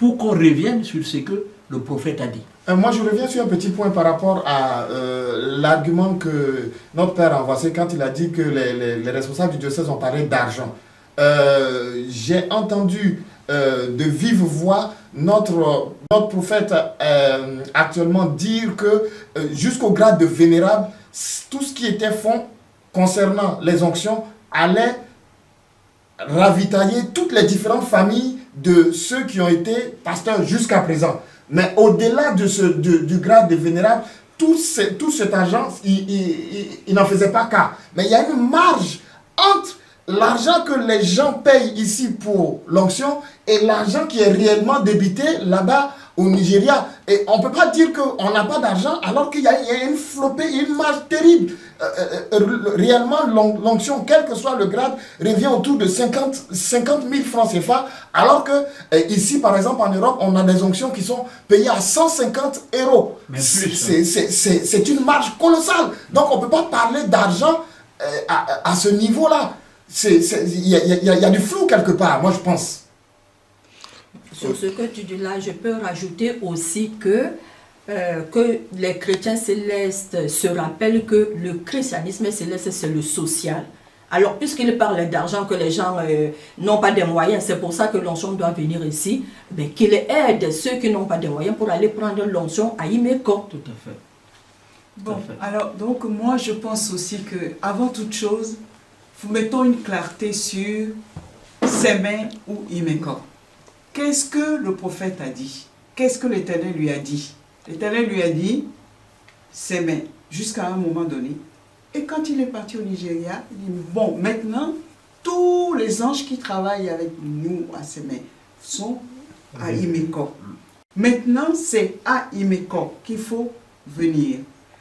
pour qu'on revienne sur ce que le prophète a dit. Moi, je reviens sur un petit point par rapport à l'argument que notre père a envoyé quand il a dit que les responsables du diocèse ont parlé d'argent. J'ai entendu de vive voix notre prophète actuellement dire que jusqu'au grade de vénérable, tout ce qui était fonds concernant les onctions allait ravitailler toutes les différentes familles de ceux qui ont été pasteurs jusqu'à présent. Mais au-delà du grade de vénérable, tout cet argent, il n'en faisait pas cas. Mais il y a une marge entre l'argent que les gens payent ici pour l'onction et l'argent qui est réellement débité là-bas au Nigeria. Et on ne peut pas dire qu'on n'a pas d'argent alors qu'il y a une flopée, une marge terrible. Réellement, l'onction, quel que soit le grade, revient autour de 50 000 francs CFA, alors que ici, par exemple, en Europe, on a des onctions qui sont payées à 150 €. C'est une marge colossale. Donc, on ne peut pas parler d'argent à ce niveau-là. Il y a du flou quelque part, moi je pense. Sur ce que tu dis là, je peux rajouter aussi que les chrétiens célestes se rappellent que le christianisme céleste, c'est le social. Alors, puisqu'il parle d'argent, que les gens n'ont pas de moyens, c'est pour ça que l'onction doit venir ici, qu'il aide ceux qui n'ont pas de moyens pour aller prendre l'onction à Imeko. Tout à fait. Bon, alors, donc, moi, je pense aussi que, avant toute chose, mettons une clarté sur Sémé ou Imeko. Qu'est-ce que le prophète a dit? Qu'est-ce que l'Éternel lui a dit? L'Éternel lui a dit, Sémé, jusqu'à un moment donné. Et quand il est parti au Nigeria, il dit, bon, maintenant, tous les anges qui travaillent avec nous à Sémé sont à Imeko. Maintenant, c'est à Imeko qu'il faut venir.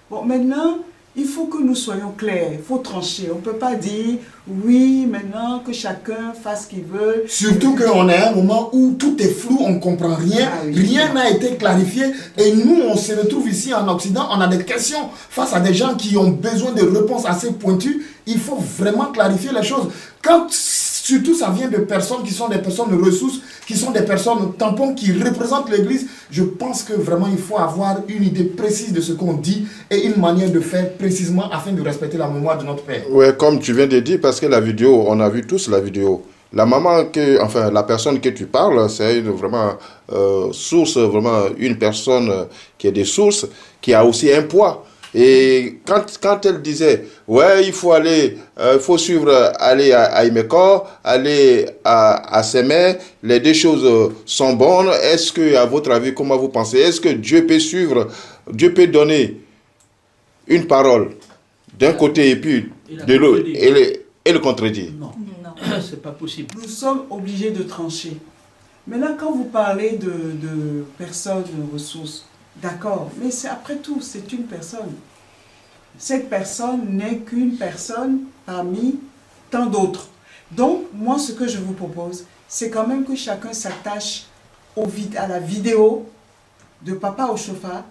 Bon, maintenant, il faut que nous soyons clairs, il faut trancher. On ne peut pas dire, oui, maintenant que chacun fasse ce qu'il veut. Surtout qu'on est à un moment où tout est flou, on ne comprend rien, rien n'a été clarifié. Et nous, on se retrouve ici en Occident, on a des questions face à des gens qui ont besoin de réponses assez pointues. Il faut vraiment clarifier les choses. Quand surtout ça vient de personnes qui sont des personnes de ressources, qui sont des personnes tampons, qui représentent l'Église, je pense que vraiment il faut avoir une idée précise de ce qu'on dit et une manière de faire précisément afin de respecter la mémoire de notre Père. Oui, comme tu viens de dire, parce que la vidéo, on a vu tous la vidéo. La maman, la personne que tu parles, c'est vraiment source, vraiment une personne qui est des sources, qui a aussi un poids. Et quand elle disait, ouais, il faut aller, aller à Imeko, aller à Sémé, les deux choses sont bonnes. Est-ce que, à votre avis, comment vous pensez, est-ce que Dieu peut suivre, Dieu peut donner une parole d'un côté et puis de l'autre et le contredire? Non, c'est pas possible. Nous sommes obligés de trancher. Maintenant, quand vous parlez de personnes ressources, d'accord, mais après tout, c'est une personne. Cette personne n'est qu'une personne parmi tant d'autres. Donc, moi, ce que je vous propose, c'est quand même que chacun s'attache à la vidéo de Papa Oshofa,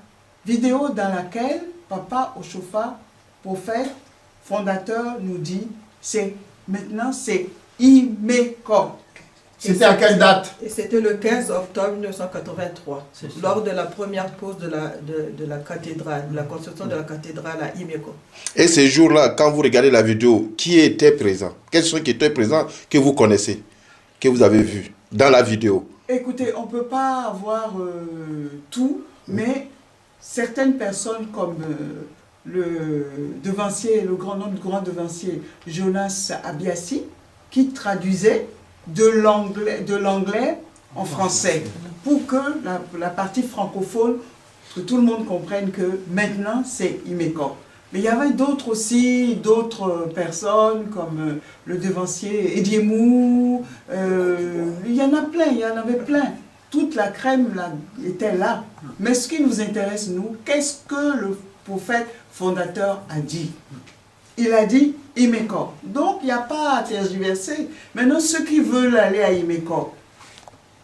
vidéo dans laquelle Papa Oshofa, prophète, fondateur, nous dit, maintenant c'est Imeko. C'était à quelle date? Et c'était le 15 octobre 1983, lors de la première pause de la cathédrale, de la construction de la cathédrale à Imeko. Et ces jours-là, quand vous regardez la vidéo, qui était présent? Quels sont qui étaient présents que vous connaissez, que vous avez vu dans la vidéo? Écoutez, on ne peut pas avoir tout, mais certaines personnes comme le devancier, le grand devancier Jonas Abiassi, qui traduisait de l'anglais en français, pour que la partie francophone, que tout le monde comprenne que maintenant c'est Imeko. Mais il y avait d'autres personnes comme le devancier Ediemou, il y en avait plein. Toute la crème là, était là. Mais ce qui nous intéresse, nous, qu'est-ce que le prophète fondateur a dit? Il a dit Imeko. Donc, il n'y a pas à tergiverser. Maintenant, ceux qui veulent aller à Imeko,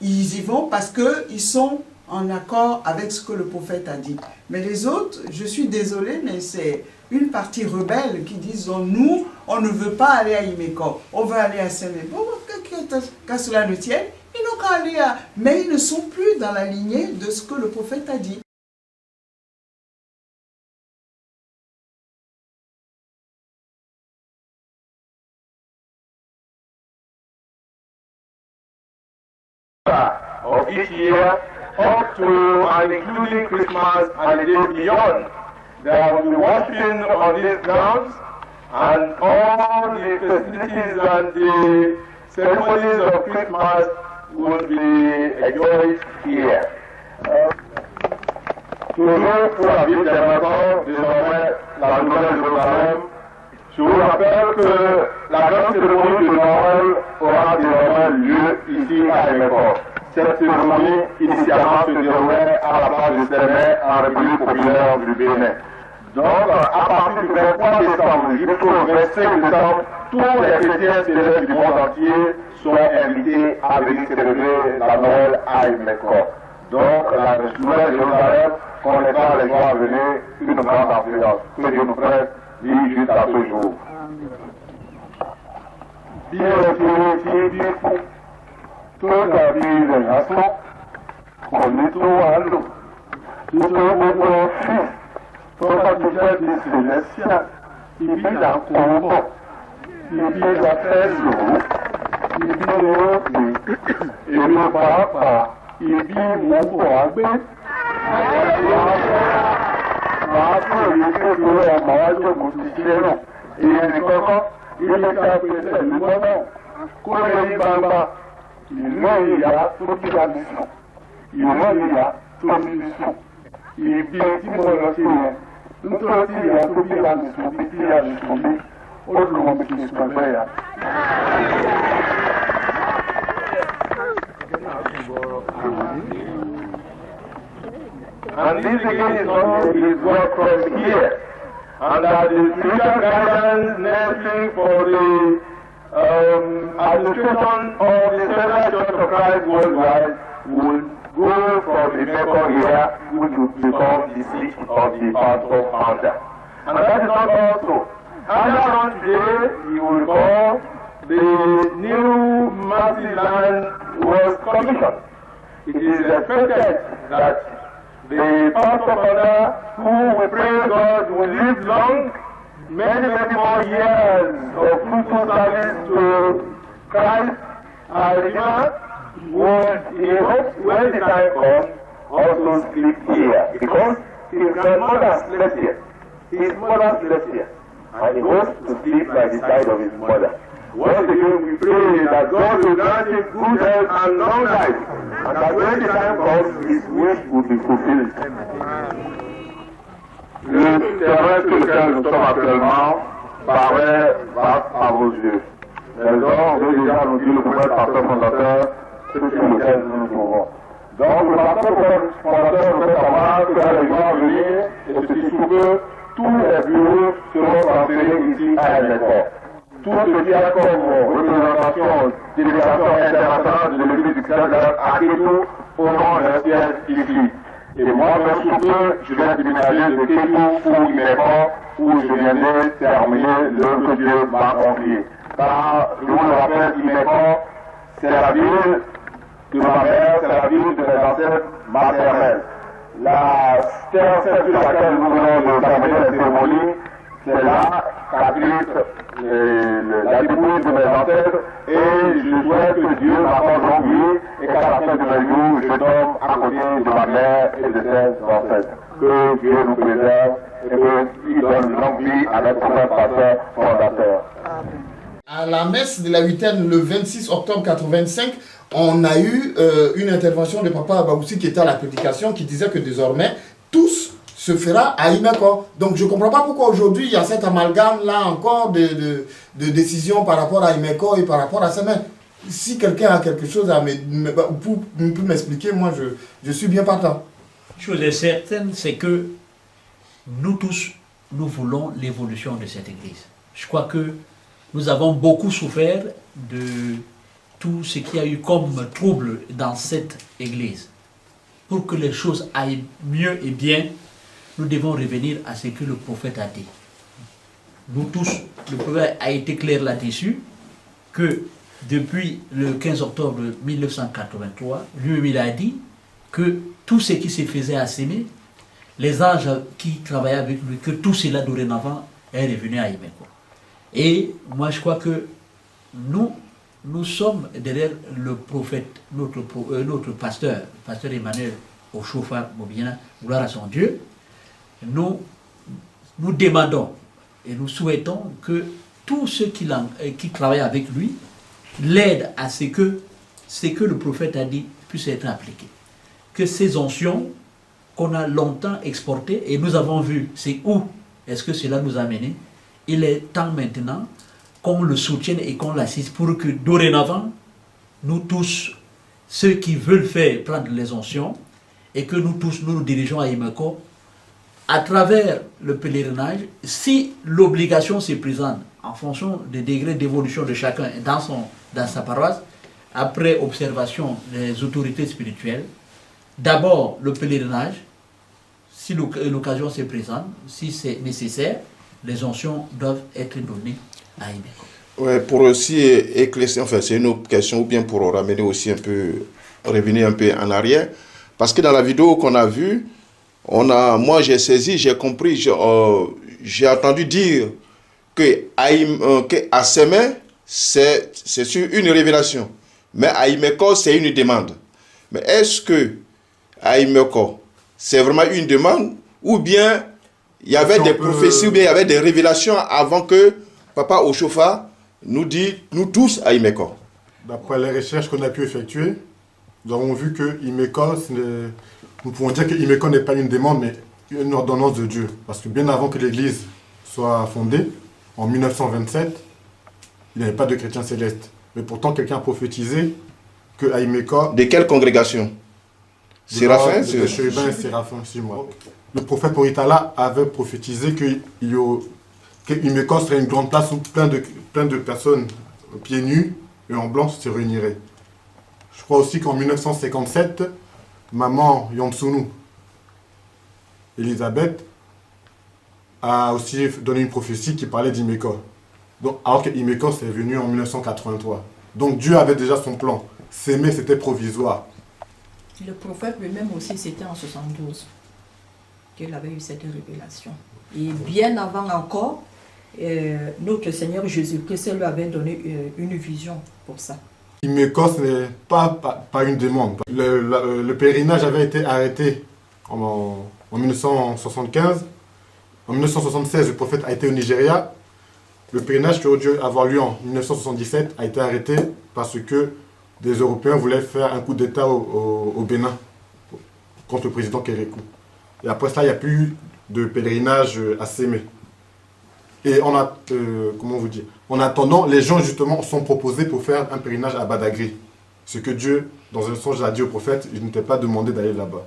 ils y vont parce qu'ils sont en accord avec ce que le prophète a dit. Mais les autres, je suis désolée, mais c'est une partie rebelle qui disent nous, on ne veut pas aller à Imeko, on veut aller à Sémé. Bon, qu'à cela ne tienne, ils n'ont aller à... Mais ils ne sont plus dans la lignée de ce que le prophète a dit. Of each year up to and including Christmas and the day beyond. There will be worshiping on these grounds, and all the festivities and the ceremonies of Christmas will be enjoyed here. Toujours pour la ville d'Emmanuel, désormais la Nouvelle-Jérusalem, je vous rappelle que la grande cérémonie de Noël aura désormais lieu ici à Emmanuel. Cette cérémonie initialement se déroulait à la base de Séné en République populaire du Bénin. Donc, à partir du 23 décembre jusqu'au 25 décembre, tous les chrétiens célèbres du monde entier sont invités à venir célébrer la Noël à Imeko. Donc, la Nouvelle Jérusalem connaîtra les mois à venir une grande influence. Que Dieu nous prête, dit juste à ce jour. Bien retiré, bien fou. Toute la vie des nations, on est tout à l'eau. Tout au fils. Pour partager des célestials, il vit dans le combat, il vit dans la l'eau, il vit dans l'eau, et le papa, il vit mon boabé. And this again is what is work from here. And that the spiritual guidance necessary for the administration of the Central Church of Christ worldwide will go from the Mecca here, which will become the seat of the pastor founder. And that is not also. Earlier on today, you will recall the new mercy land was commissioned. It is expected that the pastor father, who we pray God will live long, many more years of fruitful service to Christ and Redeemer, would, he hopes when the time comes, also sleep here. Because his grandmother slept here, his mother slept here, and he hopes to sleep by the side of his mother. Once again, we pray that God will grant him good health and long life, and that when the time comes, his wish will be fulfilled. Le terrain sur lequel nous sommes actuellement paraît vaste à vos yeux. Mais on veut déjà nous dire le premier pasteur fondateur, c'est sur lequel nous nous trouvons. Donc le pasteur fondateur nous fait savoir que les gens vont venir, et ceci sous peu, tous les bureaux seront transférés ici à Emeko. Tout ce qui a comme représentation, délégation internationale de l'église du Christ à Kétou auront leur siège ici. Et moi, même sous peu, je vais déménager de Kétou pour Imeko, où je viendrai terminer l'œuvre que Dieu m'a confiée. Car, je vous le rappelle, Imeko, c'est la ville de ma mère, c'est la ville de mes ancêtres maternels. La terre sur laquelle nous venons de terminer la cérémonie, c'est là qu'habite la dépouille de mes ancêtres, et je souhaite que Dieu m'accorde longue vie et qu'à la fin de mes jours, je tombe à côté de ma mère et de ses ancêtres. Que Dieu nous préserve et qu'il donne longue vie à notre prochain pasteur fondateur. À la messe de la huitaine, le 26 octobre 85, on a eu une intervention de Papa Abaoussi qui était à la prédication, qui disait que désormais, tous se fera à Imeko. Donc je ne comprends pas pourquoi aujourd'hui il y a cet amalgame là encore de décision par rapport à Imeko et par rapport à Sémé. Si quelqu'un a quelque chose à peut m'expliquer, moi je suis bien partant. Chose est certaine, c'est que nous tous, nous voulons l'évolution de cette église. Je crois que nous avons beaucoup souffert de tout ce qu'il y a eu comme trouble dans cette église. Pour que les choses aillent mieux et bien, nous devons revenir à ce que le prophète a dit. Nous tous, le prophète a été clair là-dessus, que depuis le 15 octobre 1983, lui-même il a dit que tout ce qui se faisait à Sémé, les anges qui travaillaient avec lui, que tout cela dorénavant est revenu à Imeko. Et moi je crois que nous sommes derrière le prophète, notre pasteur Emmanuel Oshofa Mobina, gloire à son Dieu. Nous demandons et nous souhaitons que tous ceux qui travaillent avec lui l'aident à ce que le prophète a dit puisse être appliqué. Que ces onction qu'on a longtemps exportées, et nous avons vu c'est où est-ce que cela nous a mené, il est temps maintenant qu'on le soutienne et qu'on l'assiste pour que dorénavant, nous tous, ceux qui veulent prendre les onctions, et que nous tous, nous dirigeons à Imeko, à travers le pèlerinage, si l'obligation se présente en fonction des degrés d'évolution de chacun dans sa paroisse, après observation des autorités spirituelles, d'abord le pèlerinage, si l'occasion se présente, si c'est nécessaire, les onctions doivent être données à Imeko. Ouais, pour aussi éclaircir, enfin c'est une autre question, ou bien pour ramener aussi un peu, revenir un peu en arrière, parce que dans la vidéo qu'on a vue, moi j'ai saisi, j'ai compris, j'ai entendu dire qu'à Sémé, c'est sur une révélation, mais à Imeko, c'est une demande. Mais est-ce que à Imeko, c'est vraiment une demande, ou bien il y avait des prophéties, ou bien il y avait des révélations avant que Papa Oshofa nous dit, nous tous, à Imeko? D'après les recherches qu'on a pu effectuer, nous avons vu que Imeko, nous pouvons dire que Imeko n'est pas une demande, mais une ordonnance de Dieu. Parce que bien avant que l'Église soit fondée, en 1927, il n'y avait pas de chrétiens célestes. Mais pourtant, quelqu'un a prophétisé que à Imeko... De quelle congrégation? Séraphin? De Chérubin et Séraphin, si moi. Le prophète Moritala avait prophétisé que Imeko serait une grande place où plein de personnes pieds nus et en blanc se réuniraient. Je crois aussi qu'en 1957, maman Yonsunu, Elisabeth, a aussi donné une prophétie qui parlait d'Imeko. Alors que Imeko c'est venu en 1983. Donc Dieu avait déjà son plan. S'aimer, c'était provisoire. Le prophète lui-même aussi, c'était en 72 qu'il avait eu cette révélation. Et bien avant encore, notre Seigneur Jésus-Christ lui avait donné une vision pour ça. Imeko, ce n'est pas une demande. Le pèlerinage avait été arrêté en 1975. En 1976, le prophète a été au Nigeria. Le pèlerinage qui aurait dû avoir lieu en 1977 a été arrêté parce que des Européens voulaient faire un coup d'État au Bénin contre le président Kérékou. Et après ça, il n'y a plus eu de pèlerinage à Sémé. Et en attendant, les gens justement sont proposés pour faire un pèlerinage à Badagry. Ce que Dieu, dans un songe, a dit au prophète, il ne t'est pas demandé d'aller là-bas.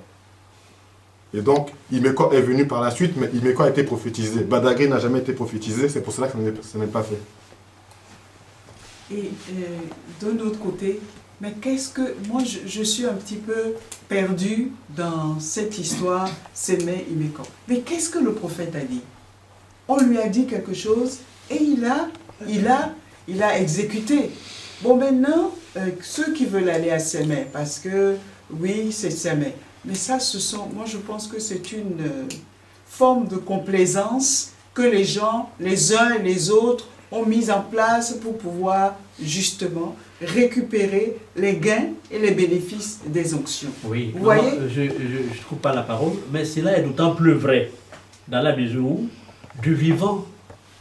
Et donc, Imeko est venu par la suite, mais Imeko a été prophétisé. Badagry n'a jamais été prophétisé, c'est pour cela que ça n'est pas fait. Et d'un autre côté, mais qu'est-ce que... Moi, je suis un petit peu perdu dans cette histoire Sémé Imeko. Mais qu'est-ce que le prophète a dit? On lui a dit quelque chose et il a exécuté. Bon, maintenant, ceux qui veulent aller à Sémé, parce que, oui, c'est Sémé. Mais ça, moi, je pense que c'est une forme de complaisance que les gens, les uns et les autres, ont mis en place pour pouvoir, justement, récupérer les gains et les bénéfices des onctions. Oui, vous voyez? Je ne trouve pas la parole, mais cela est d'autant plus vrai dans la mesure où, du vivant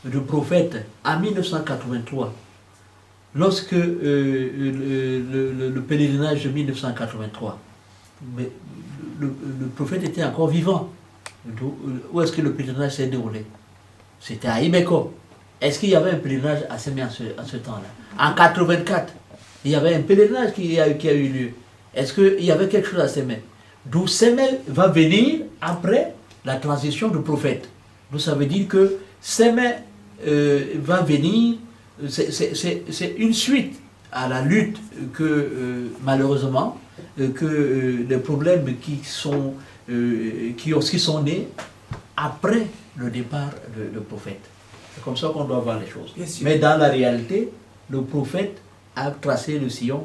du prophète en 1983, lorsque le pèlerinage de 1983, mais le prophète était encore vivant. Où est-ce que le pèlerinage s'est déroulé? C'était à Imeko. Est-ce qu'il y avait un pèlerinage à Sémé en ce temps-là? En 84, il y avait un pèlerinage qui a eu lieu. Est-ce qu'il y avait quelque chose à Sémé? D'où Sémé va venir après la transition du prophète. Donc ça veut dire que Sémé va venir, c'est une suite à la lutte que malheureusement, les problèmes qui sont nés après le départ du prophète. C'est comme ça qu'on doit voir les choses. Mais dans la réalité, le prophète a tracé le sillon,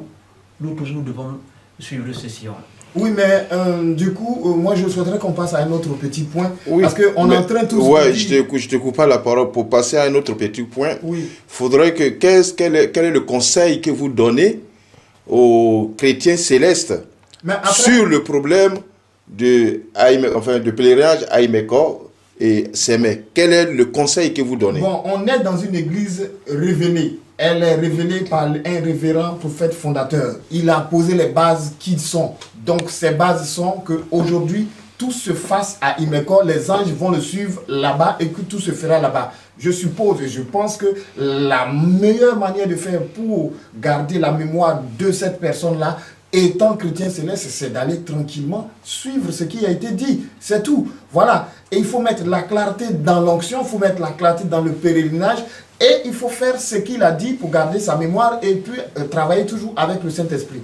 nous tous nous devons suivre ce sillon. Oui, mais du coup, moi je souhaiterais qu'on passe à un autre petit point. Oui, parce qu'on est en train tous ouais, de dire... je te coupe pas la parole pour passer à un autre petit point. Oui. Faudrait que quel est le conseil que vous donnez aux chrétiens célestes Mais après, sur le problème de pèlerinage à Imeko et Sémé? Quel est le conseil que vous donnez? bon, on est dans une église révélée. Elle est révélée par un révérend prophète fondateur. Il a posé les bases qui sont. Donc ces bases sont qu'aujourd'hui, tout se fasse à Imeko. Les anges vont le suivre là-bas et que tout se fera là-bas. Je suppose et je pense que la meilleure manière de faire pour garder la mémoire de cette personne-là, étant chrétien céleste, c'est d'aller tranquillement suivre ce qui a été dit. C'est tout. Voilà. Et il faut mettre la clarté dans l'onction, il faut mettre la clarté dans le pèlerinage. Et il faut faire ce qu'il a dit pour garder sa mémoire et puis travailler toujours avec le Saint-Esprit.